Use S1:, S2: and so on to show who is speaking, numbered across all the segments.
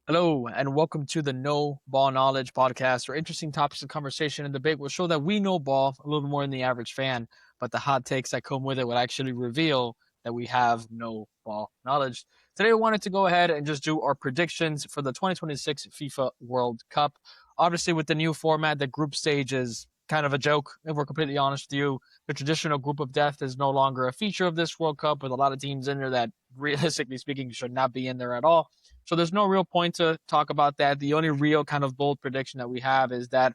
S1: Hello, and welcome to the No Ball Knowledge podcast, where interesting topics of conversation and debate will show that we know ball a little bit more than the average fan, but the hot takes that come with it will actually reveal that we have no ball knowledge. Today, we wanted to go ahead and just do our predictions for the 2026 FIFA World Cup. Obviously, with the new format, the group stage is kind of a joke, if we're completely honest with you. The traditional group of death is no longer a feature of this World Cup, with a lot of teams in there that, realistically speaking, should not be in there at all. So there's no real point to talk about that. The only real kind of bold prediction that we have is that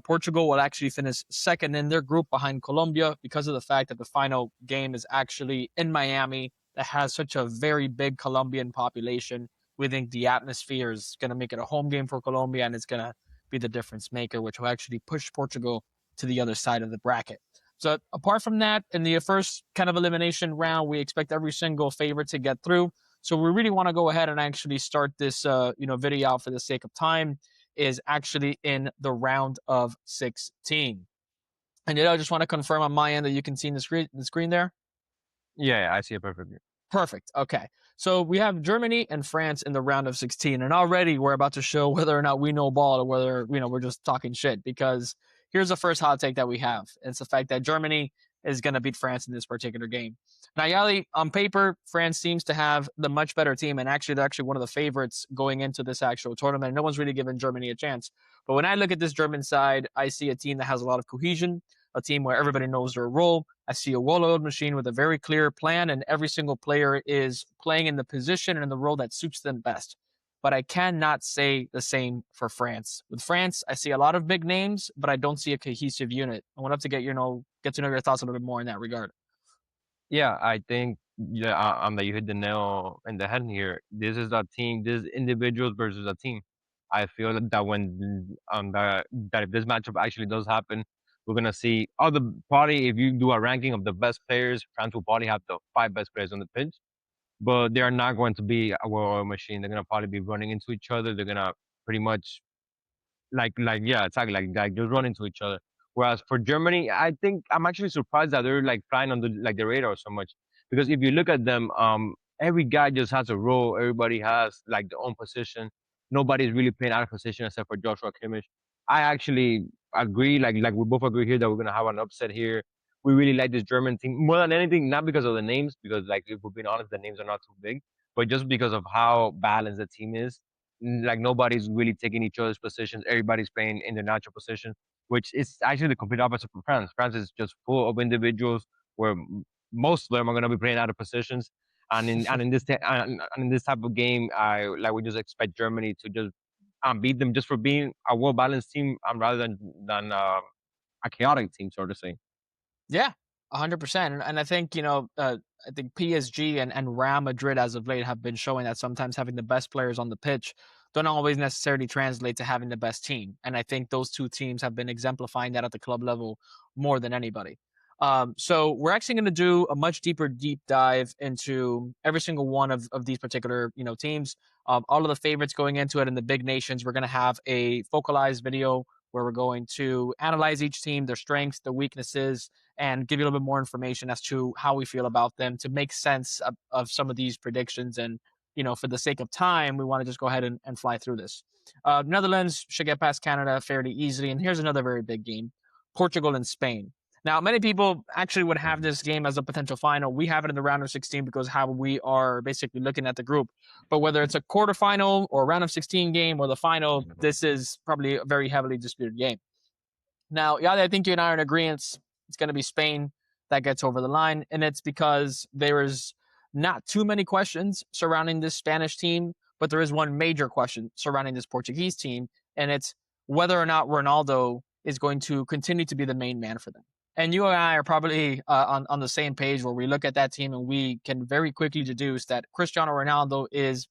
S1: Portugal will actually finish second in their group behind Colombia because of the fact that the final game is actually in Miami that has such a very big Colombian population. We think the atmosphere is going to make it a home game for Colombia, and it's going to be the difference maker, which will actually push Portugal to the other side of the bracket. So apart from that, in the first kind of elimination round, we expect every single favorite to get through. So we really want to go ahead and actually start this video out for the sake of time is actually in the round of 16. And I just want to confirm on my end that you can see the screen there.
S2: Yeah, I see it perfectly.
S1: Perfect. Okay. So we have Germany and France in the round of 16. And already we're about to show whether or not we know ball or whether, we're just talking shit. Because here's the first hot take that we have. It's the fact that Germany is going to beat France in this particular game. Now, Yali, on paper, France seems to have the much better team. And actually, they're actually one of the favorites going into this actual tournament. No one's really given Germany a chance. But when I look at this German side, I see a team that has a lot of cohesion, a team where everybody knows their role. I see a well-oiled machine with a very clear plan, and every single player is playing in the position and in the role that suits them best. But I cannot say the same for France. With France, I see a lot of big names, but I don't see a cohesive unit. I want to get get to know your thoughts a little bit more in that regard.
S2: Yeah, I think that you hit the nail in the head here. This is a team. This is individuals versus a team. I feel that that if this matchup actually does happen, we're gonna see probably if you do a ranking of the best players, France will probably have the five best players on the pitch, but they are not going to be a well-oiled machine. They're gonna probably be running into each other. They're gonna pretty much yeah, exactly, like just run into each other. Whereas for Germany, I think I'm actually surprised that they're like flying on the radar so much, because if you look at them, every guy just has a role. Everybody has like their own position. Nobody's really playing out of position except for Joshua Kimmich. I actually agree, like we both agree here that we're gonna have an upset here. We really like this German team more than anything, not because of the names, because like if we're being honest, the names are not too big, but just because of how balanced the team is. Like nobody's really taking each other's positions. Everybody's playing in their natural position, which is actually the complete opposite from France. France is just full of individuals where most of them are going to be playing out of positions. And in this type of game, I like we just expect Germany to just beat them just for being a well balanced team, rather than a chaotic team, so to say.
S1: Yeah, 100%. And I think, I think PSG and Real Madrid as of late have been showing that sometimes having the best players on the pitch don't always necessarily translate to having the best team. And I think those two teams have been exemplifying that at the club level more than anybody. So we're actually going to do a much deeper deep dive into every single one of these particular teams. All of the favorites going into it and the big nations. We're going to have a focalized video where we're going to analyze each team, their strengths, their weaknesses, and give you a little bit more information as to how we feel about them to make sense of some of these predictions. And, for the sake of time, we want to just go ahead and fly through this. Netherlands should get past Canada fairly easily. And here's another very big game, Portugal and Spain. Now, many people actually would have this game as a potential final. We have it in the round of 16 because how we are basically looking at the group. But whether it's a quarterfinal or a round of 16 game or the final, this is probably a very heavily disputed game. Now, yeah, I think you and I are in agreement. It's going to be Spain that gets over the line. And it's because there is not too many questions surrounding this Spanish team, but there is one major question surrounding this Portuguese team. And it's whether or not Ronaldo is going to continue to be the main man for them. And you and I are probably on the same page where we look at that team and we can very quickly deduce that Cristiano Ronaldo is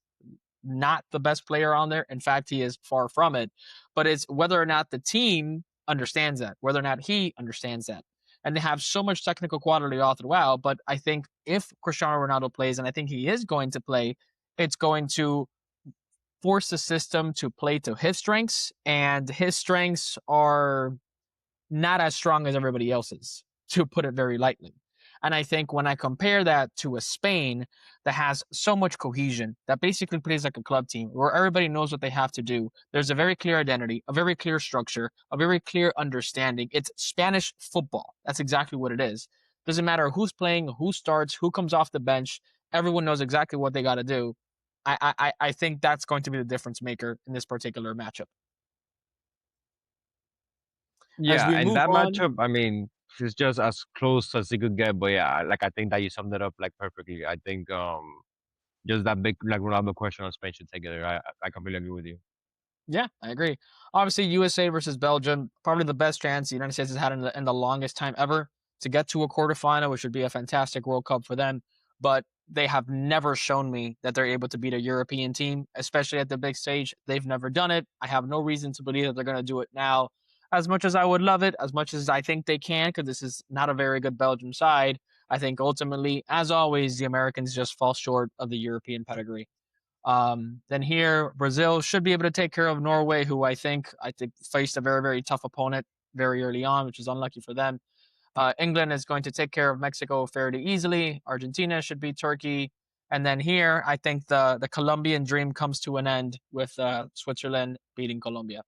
S1: not the best player on there. In fact, he is far from it. But it's whether or not the team understands that, whether or not he understands that. And they have so much technical quality all throughout. But I think if Cristiano Ronaldo plays, and I think he is going to play, it's going to force the system to play to his strengths. And his strengths are not as strong as everybody else's, to put it very lightly. And I think when I compare that to a Spain that has so much cohesion, that basically plays like a club team where everybody knows what they have to do. There's a very clear identity, a very clear structure, a very clear understanding. It's Spanish football. That's exactly what it is. Doesn't matter who's playing, who starts, who comes off the bench. Everyone knows exactly what they got to do. I think that's going to be the difference maker in this particular matchup. As
S2: Yeah,
S1: we
S2: and
S1: move
S2: that
S1: on,
S2: matchup, I mean, it's just as close as it could get. But yeah, like I think that you summed it up like perfectly. I think just that big like Ronaldo question on Spain should take it. I completely agree with you.
S1: yeah, I agree. Obviously, USA versus Belgium, probably the best chance the United States has had in the longest time ever to get to a quarterfinal, which would be a fantastic World Cup for them. But they have never shown me that they're able to beat a European team, especially at the big stage. They've never done it. I have no reason to believe that they're going to do it now. As much as I would love it, as much as I think they can, because this is not a very good Belgium side, I think ultimately, as always, the Americans just fall short of the European pedigree. Then here, Brazil should be able to take care of Norway, who I think faced a very very tough opponent very early on, which is unlucky for them. England is going to take care of Mexico fairly easily. Argentina should beat Turkey, and then here, I think the Colombian dream comes to an end with Switzerland beating Colombia.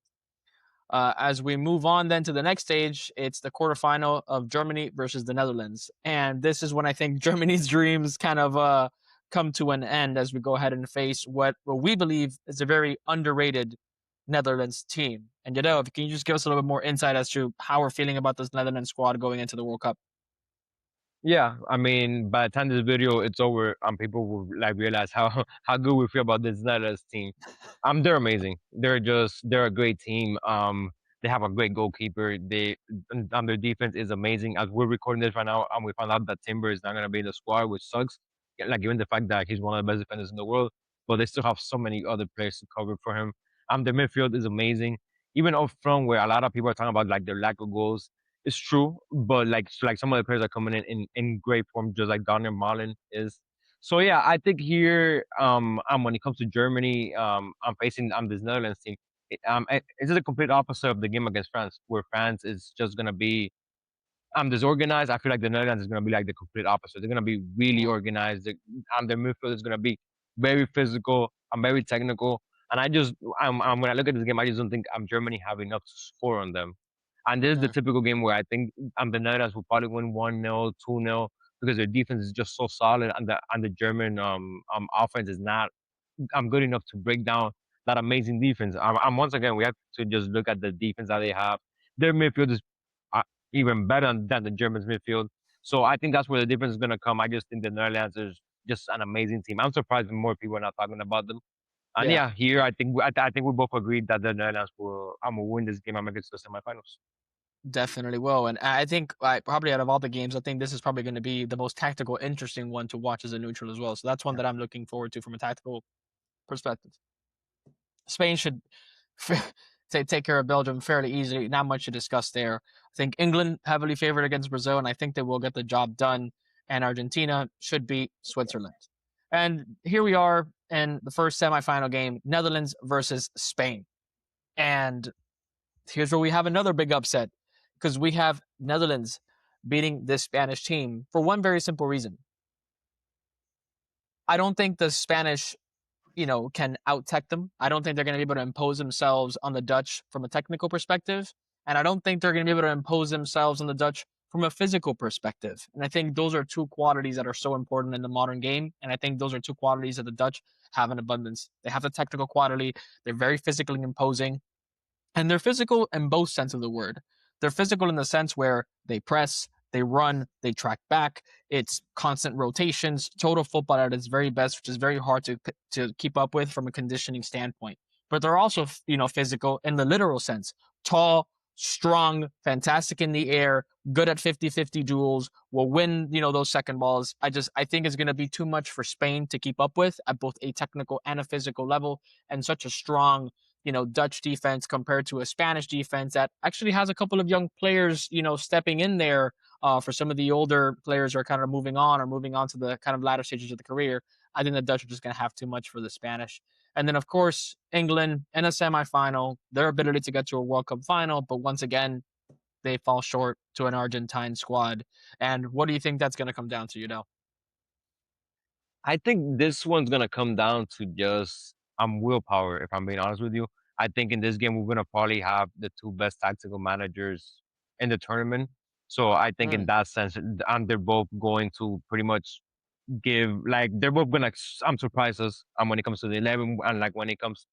S1: As we move on then to the next stage, it's the quarterfinal of Germany versus the Netherlands. And this is when I think Germany's dreams kind of come to an end as we go ahead and face what we believe is a very underrated Netherlands team. And can you just give us a little bit more insight as to how we're feeling about this Netherlands squad going into the World Cup?
S2: Yeah, I mean, by the time this video it's over, people will like realize how how good we feel about this Netherlands team. They're amazing. They're a great team. They have a great goalkeeper. Their defense is amazing. As we're recording this right now, we found out that Timber is not gonna be in the squad, which sucks. Yeah, like given the fact that he's one of the best defenders in the world, but they still have so many other players to cover for him. The midfield is amazing. Even up front, where a lot of people are talking about like their lack of goals, it's true, but like some of the players are coming in great form, just like Daniel Marlin is. So yeah, I think here, when it comes to Germany, I'm facing this Netherlands team. It's the complete opposite of the game against France, where France is just gonna be disorganized. I feel like the Netherlands is gonna be like the complete opposite. They're gonna be really
S1: Mm,
S2: organized. Their midfield is gonna be very physical. I'm very technical, and when I look at this game, I just don't think Germany have enough to score on them. And this is the
S1: yeah,
S2: typical game where I think the Netherlands will probably win 1-0, 2-0 because their defense is just so solid, and the German offense is not good enough to break down that amazing defense. Once again, we have to just look at the defense that they have. Their midfield is uh, even better than the Germans' midfield. So I think that's where the difference is going to come. I just think the Netherlands is just an amazing team. I'm surprised when more people are not talking about them. And
S1: yeah,
S2: yeah, here I think we both agreed that the Netherlands will win this game and make it to the semifinals.
S1: definitely will. And I think probably out of all the games, I think this is probably going to be the most tactical, interesting one to watch as a neutral as well. So that's one
S2: Yeah.
S1: that I'm looking forward to from a tactical perspective. Spain should take care of Belgium fairly easily. Not much to discuss there. I think England heavily favored against Brazil, and I think they will get the job done. And Argentina should beat Switzerland. And here we are in the first semifinal game: Netherlands versus Spain. And here's where we have another big upset because we have Netherlands beating this Spanish team for one very simple reason. I don't think the Spanish can out tech them. I don't think they're going to be able to impose themselves on the Dutch from a technical perspective. And I don't think they're going to be able to impose themselves on the Dutch from a physical perspective. And I think those are two qualities that are so important in the modern game. And I think those are two qualities that the Dutch have in abundance. They have the technical quality, they're very physically imposing, and they're physical in both sense of the word. They're physical in the sense where they press, they run, they track back. It's constant rotations, total football at its very best, which is very hard to keep up with from a conditioning standpoint. But they're also physical in the literal sense, tall, strong, fantastic in the air, good at 50-50 duels, will win those second balls. I think it's going to be too much for Spain to keep up with at both a technical and a physical level, and such a strong Dutch defense compared to a Spanish defense that actually has a couple of young players, stepping in there for some of the older players who are kind of moving on to the kind of latter stages of the career. I think the Dutch are just going to have too much for the Spanish. And then, of course, England in a semifinal, their ability to get to a World Cup final. But once again, they fall short to an Argentine squad. And what do you think that's going to come down to?
S2: I think this one's gonna come down to just willpower. If I'm being honest with you, I think in this game we're gonna probably have the two best tactical managers in the tournament. So I think in
S1: Mm,
S2: that sense, they're both going to pretty much give like they're both gonna surprise us. When it comes to the 11 and like when it comes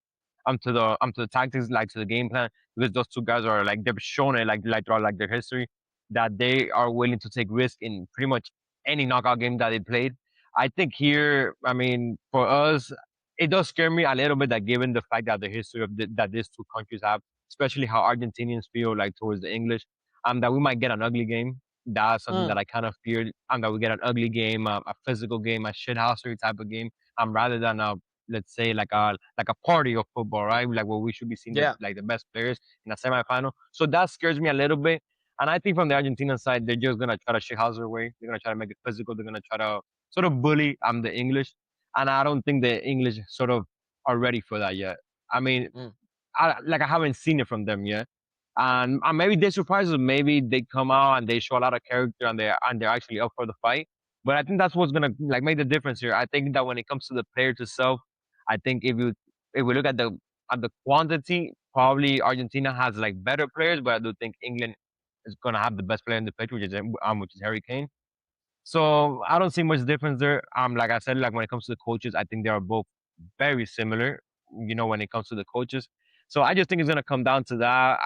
S2: to the tactics, like to the game plan, because those two guys are like they've shown it like throughout like their history that they are willing to take risk in pretty much any knockout game that they played. I think here, I mean, for us, it does scare me a little bit that given the fact that the history that these two countries have, especially how Argentinians feel like towards the English, that we might get an ugly game. That's something
S1: mm,
S2: that I kind of feared. That we get an ugly game, a physical game, a shithousery type of game, rather than a let's say like a party of football, right? Like where we should be seeing
S1: yeah.
S2: the best players in a semifinal. So that scares me a little bit. And I think from the Argentina side, they're just gonna try to shithouse their way. They're gonna try to make it physical. They're gonna try to sort of bully the English, and I don't think the English sort of are ready for that yet. I mean,
S1: Mm.
S2: I haven't seen it from them yet. And maybe they surprise us. Maybe they come out and they show a lot of character and they're actually up for the fight. But I think that's what's gonna like make the difference here. I think that when it comes to the player itself, I think if we look at the quantity, probably Argentina has like better players, but I do think England is gonna have the best player in the pitch, which is Harry Kane. So I don't see much difference there. Like I said, like when it comes to the coaches, I think they are both very similar. When it comes to the coaches. So I just think it's gonna come down to that.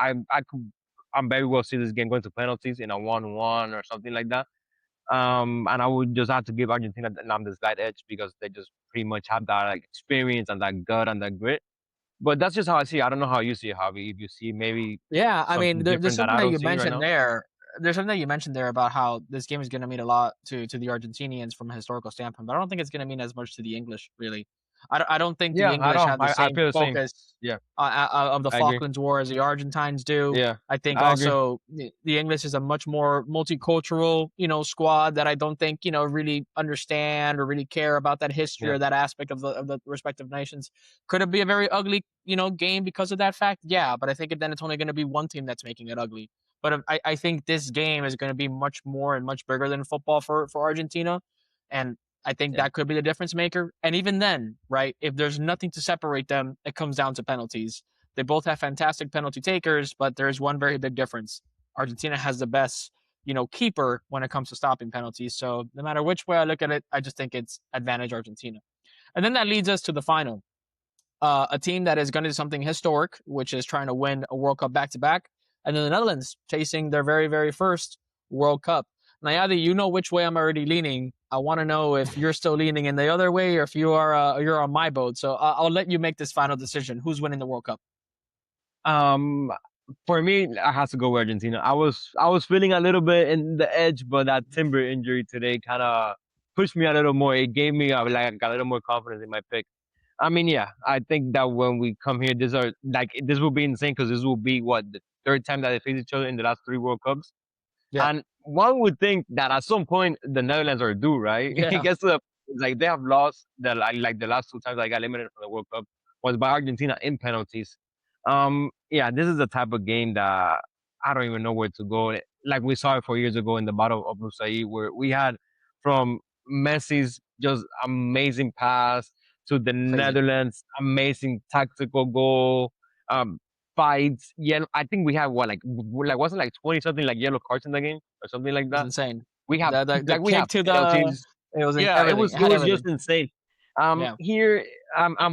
S2: I'm very well see this game going to penalties in a 1-1 or something like that. And I would just have to give Argentina the slight edge because they just pretty much have that like experience and that gut and that grit. But that's just how I see it. I don't know how you see it, Javi. If you see maybe
S1: Yeah, I mean,
S2: something
S1: there's
S2: different that
S1: something
S2: I
S1: that
S2: don't
S1: you
S2: see right
S1: mentioned
S2: now.
S1: there. There's something that you mentioned there about how this game is going to mean a lot to the Argentinians from a historical standpoint, but I don't think it's going to mean as much to the English, really. I don't think the
S2: Yeah, I
S1: English
S2: don't.
S1: have the
S2: I
S1: same
S2: feel the same.
S1: focus
S2: Yeah,
S1: of the
S2: I agree.
S1: Falklands War as the Argentines do.
S2: Yeah,
S1: I think
S2: I agree.
S1: also the English is a much more multicultural, squad that I don't think really understand or really care about that history
S2: Yeah,
S1: or that aspect of the respective nations. Could it be a very ugly, game because of that fact? Yeah, but I think then it's only going to be one team that's making it ugly. But I think this game is going to be much more and much bigger than football for Argentina, and I think
S2: yeah,
S1: that could be the difference maker. And even then, right, if there's nothing to separate them, it comes down to penalties. They both have fantastic penalty takers, but there is one very big difference. Argentina has the best, keeper when it comes to stopping penalties. So no matter which way I look at it, I just think it's advantage Argentina. And then that leads us to the final. A team that is going to do something historic, which is trying to win a World Cup back to back, and then the Netherlands chasing their very, very first World Cup. Now, Yadi, you know which way I'm already leaning. I want to know if you're still leaning in the other way or if you're on my boat. So I'll let you make this final decision. Who's winning the World Cup?
S2: Um, for me, I have to go with Argentina. I was feeling a little bit in the edge, but that Timber injury today kind of pushed me a little more. It gave me like a little more confidence in my pick. I mean, yeah, I think that when we come here, this will be insane because this will be what the third time that they face each other in the last three World Cups.
S1: Yeah,
S2: And one would think that at some point the Netherlands are due, right? It
S1: yeah,
S2: gets to it's like they have lost like the last two times I got eliminated from the World Cup was by Argentina in penalties. Yeah, this is the type of game that I don't even know where to go. Like we saw it 4 years ago in the Battle of Lusail, where we had from Messi's just amazing pass to the
S1: crazy.
S2: Netherlands amazing tactical goal. Um, Fights. Yeah, I think we have what like wasn't like 20 something like yellow cards in the game or something like
S1: It was
S2: that.
S1: insane.
S2: We have
S1: The
S2: we have
S1: kick to the
S2: penalties.
S1: it was
S2: Yeah, it
S1: everything.
S2: was
S1: It
S2: it
S1: had
S2: was just
S1: everything.
S2: insane.
S1: Yeah.
S2: Here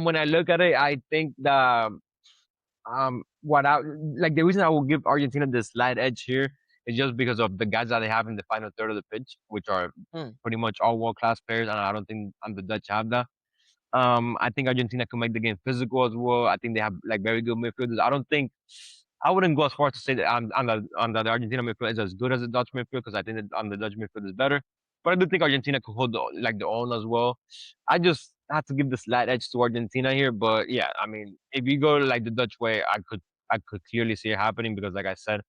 S2: when I look at it, I think the what I like the reason I will give Argentina the slight edge here is just because of the guys that they have in the final third of the pitch, which are
S1: Mm,
S2: pretty much all world class players, and I don't think the Dutch have that. I think Argentina can make the game physical as well. I think they have like very good midfielders. I wouldn't go as far as to say that the Argentina midfield is as good as the Dutch midfield because I think that on the Dutch midfield is better. But I do think Argentina could hold the own as well. I just have to give the slight edge to Argentina here. But yeah, I mean, if you go like the Dutch way, I could clearly see it happening because, like I said,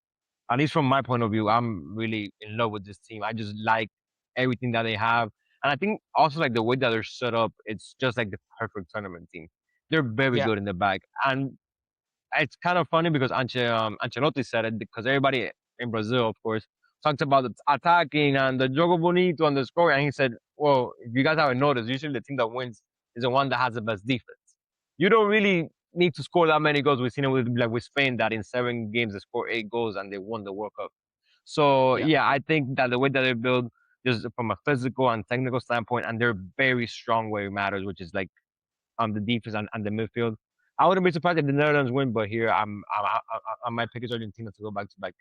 S2: at least from my point of view, I'm really in love with this team. I just like everything that they have. And I think also like the way that they're set up, it's just like the perfect tournament team. They're very
S1: yeah.
S2: good in the back. And it's kind of funny because Ancelotti said it because everybody in Brazil, of course, talked about the attacking and the jogo bonito and the scoring, and he said, "Well, if you guys haven't noticed, usually the team that wins is the one that has the best defense. You don't really need to score that many goals. We've seen it with Spain that in 7 games they scored 8 goals and they won the World Cup. So
S1: Yeah,
S2: yeah, I think that the way that they build, just from a physical and technical standpoint, and their very strong way matters, which is like the defense and the midfield. I wouldn't be surprised if the Netherlands win, but here I might pick Argentina to go back to back.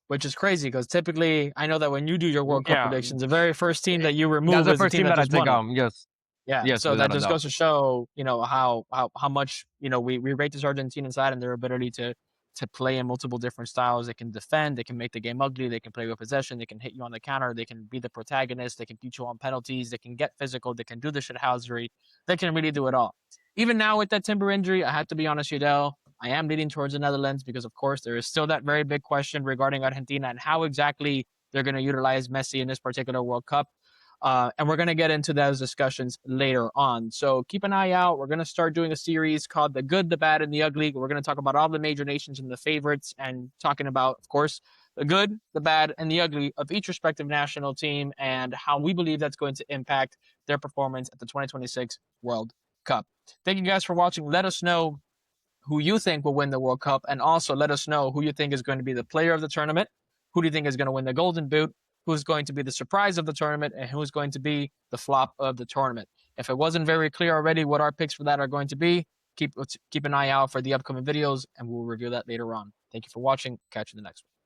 S1: which is crazy because typically I know that when you do your World Cup
S2: Yeah,
S1: predictions, the very first team that you
S2: that's
S1: remove
S2: the
S1: is the
S2: first
S1: team
S2: team
S1: that
S2: that I
S1: just
S2: take.
S1: won it.
S2: Yes,
S1: Yeah,
S2: yes,
S1: so that
S2: without a
S1: just
S2: doubt.
S1: goes to show, how much we rate this Argentine side and their ability to play in multiple different styles. They can defend, they can make the game ugly, they can play with possession, they can hit you on the counter, they can be the protagonist, they can beat you on penalties, they can get physical, they can do the shithousery, they can really do it all. Even now with that Timber injury, I have to be honest, Udell, I am leaning towards the Netherlands because, of course, there is still that very big question regarding Argentina and how exactly they're going to utilize Messi in this particular World Cup. And we're going to get into those discussions later on. So keep an eye out. We're going to start doing a series called The Good, the Bad, and the Ugly. We're going to talk about all the major nations and the favorites and talking about, of course, the good, the bad, and the ugly of each respective national team and how we believe that's going to impact their performance at the 2026 World Cup. Thank you guys for watching. Let us know who you think will win the World Cup, and also let us know who you think is going to be the player of the tournament. Who do you think is going to win the Golden Boot? Who's going to be the surprise of the tournament, and who's going to be the flop of the tournament? If it wasn't very clear already what our picks for that are going to be, keep an eye out for the upcoming videos, and we'll review that later on. Thank you for watching. Catch you in the next one.